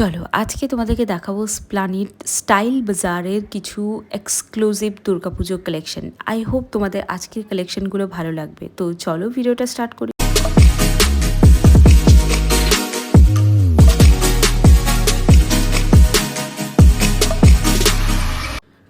চলো আজকে তোমাদেরকে দেখাবো স্প্লানেড স্টাইল বাজারের কিছু exclusive Durga Puja collection. I hope তোমাদের আজকের কালেকশনগুলো ভালো লাগবে। তো চলো ভিডিওটা স্টার্ট করি।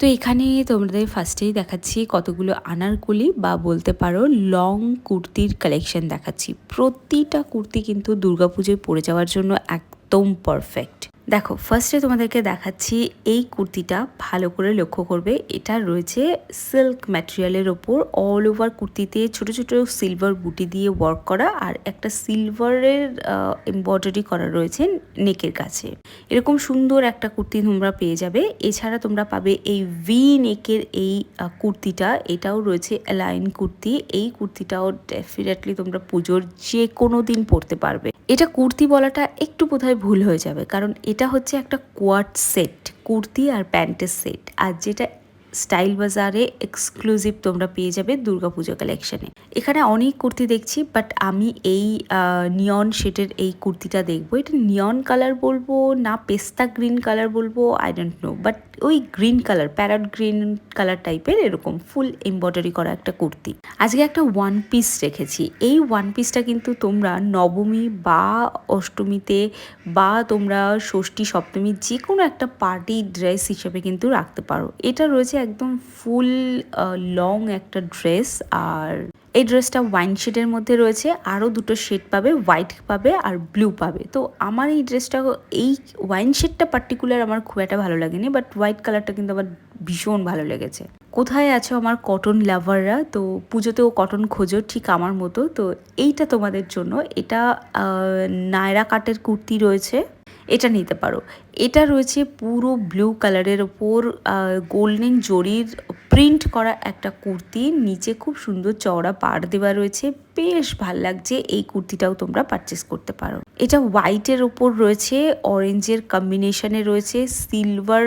তো এখানে তোমাদের ফার্স্টেই দেখাচ্ছি কতগুলো আনারকলি বা বলতে পারো লং কুর্তির কালেকশন দেখাচ্ছি। প্রতিটা কুর্তি কিন্তু দুর্গাপুজোয় পরে যাওয়ার জন্য একদম পারফেক্ট। দেখো ফার্স্টে তোমাদেরকে দেখাচ্ছি এই কুর্তিটা, ভালো করে লক্ষ্য করবে। এটা রয়েছে সিল্ক ম্যাটেরিয়ালের ওপর, অল ওভার কুর্তিতে ছোট ছোট সিলভার বুটি দিয়ে ওয়ার্ক করা আর একটা সিলভারের এমব্রয়ডারি করা রয়েছে নেকের কাছে। এরকম সুন্দর একটা কুর্তি তোমরা পেয়ে যাবে। এছাড়া তোমরা পাবে এই ভি নেকের এই কুর্তিটা, এটাও রয়েছে অ্যালাইন কুর্তি। এই কুর্তিটাও ডেফিনেটলি তোমরা পুজোর যে কোনো দিন পরতে পারবে। এটা কুর্তি বলাটা একটু বোধহয় ভুল হয়ে যাবে, কারণ এটা হচ্ছে একটা কোয়ার্ট সেট, কুর্তি আর প্যান্টের সেট। আর যেটা স্টাইল বাজারে এক্সক্লুসিভ তোমরা পেয়ে যাবে দুর্গাপুজো কালেকশনে। এখানে অনেক কুর্তি দেখছি, বাট আমি এই নিয়ন শেডের এই কুর্তিটা দেখবো। এটা নিয়ন কালার বলবো না পেস্তা গ্রিন কালার বলবো, আই ডোন্ট নো, বাট ওই green colour, parrot green colour টাইপের এরকম ফুল এমব্রয়ডারি করা একটা কুর্তি। আজকে একটা ওয়ান পিস রেখেছি। এই ওয়ান পিসটা কিন্তু তোমরা নবমী বা অষ্টমীতে বা তোমরা ষষ্ঠী সপ্তমী যে কোনো একটা পার্টি ড্রেস হিসেবে কিন্তু রাখতে পারো। এটা রয়েছে একদম ফুল লং একটা ড্রেস, আর এই ড্রেসটা ওয়াইন শেডের মধ্যে রয়েছে। আরও দুটো শেড পাবে, হোয়াইট পাবে আর ব্লু পাবে। তো আমার এই ড্রেসটা, এই ওয়াইন শেডটা পার্টিকুলার আমার খুব একটা ভালো লাগেনি, বাট হোয়াইট কালারটা কিন্তু আমার ভীষণ ভালো লেগেছে। কোথায় আছো আমার কটন লাভাররা? তো পুজোতেও কটন খোঁজো ঠিক আমার মতো, তো এইটা তোমাদের জন্য। এটা নায়রা কাটের কুর্তি রয়েছে, এটা নিতে পারো। এটা রয়েছে পুরো ব্লু কালারের ওপর গোল্ডেন জরির প্রিন্ট করা একটা কুর্তি, নিচে খুব সুন্দর চওড়া পাড় দেওয়া রয়েছে, বেশ ভাল লাগছে। এই কুর্তিটাও তোমরা পারচেস করতে পারো। এটা হোয়াইটের ওপর রয়েছে, অরেঞ্জের কম্বিনেশনে রয়েছে, সিলভার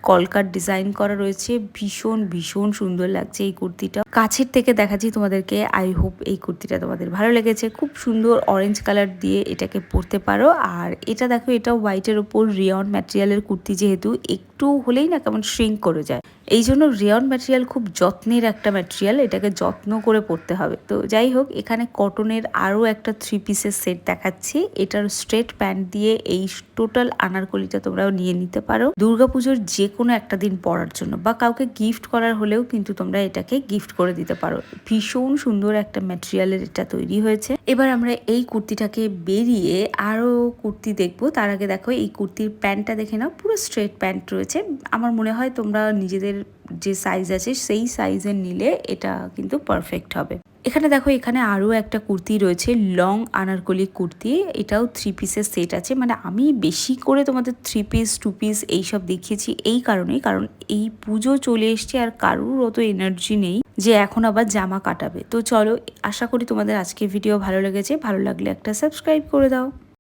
কলকার ডিজাইন করা রয়েছে, ভীষণ ভীষণ সুন্দর লাগছে এই কুর্তিটা। কাছের থেকে দেখাচ্ছি তোমাদেরকে, আই হোপ এই কুর্তিটা তোমাদের ভালো লেগেছে। খুব সুন্দর অরেঞ্জ কালার দিয়ে এটাকে পরতে পারো। আর এটা দেখো, এটা হোয়াইটের ওপর রেয়ন ম্যাটেরিয়ালের কুর্তি, যেহেতু একটু হলেই না কেমন শ্রিঙ্ক করে যায়, এই জন্য রেয়ন ম্যাটেরিয়াল খুব যত্নের একটা ম্যাটেরিয়াল, এটাকে যত্ন করে পরতে হবে। তো যাই হোক, এখানে কটনের আরও একটা 3 পিসের সেট দেখাচ্ছি। এটার স্ট্রেট প্যান্ট দিয়ে এই টোটাল আনারকলিটা তোমরাও নিয়ে নিতে পারো দুর্গাপুজোর যে কোনো একটা দিন পরার জন্য, বা কাউকে গিফট করার হলেও কিন্তু তোমরা এটাকে গিফট করে দিতে পারো। ভীষণ সুন্দর একটা ম্যাটেরিয়ালের এটা তৈরি হয়েছে। এবার আমরা এই কুর্তিটাকে বেরিয়ে আরও কুর্তি দেখবো। তার আগে দেখো এই কুর্তির প্যান্টটা দেখে নাও, পুরো স্ট্রেট প্যান্ট রয়েছে। আমার মনে হয় তোমরা নিজেদের যে সাইজ আছে সেই সাইজের নিলে এটা কিন্তু পারফেক্ট হবে। এখানে দেখো, এখানে আরও একটা কুর্তি রয়েছে, লং আনারকলি কুর্তি। এটাও 3 পিসের সেট আছে। মানে আমি বেশি করে তোমাদের 3 পিস 2 পিস এইসব দেখিয়েছি এই কারণেই, কারণ এই পুজো চলে এসছে আর কারুর অত এনার্জি নেই যে এখন আবার জামা কাটাবে। তো চলো, আশা করি তোমাদের আজকের ভিডিও ভালো লেগেছে। ভালো লাগলে একটা সাবস্ক্রাইব করে দাও।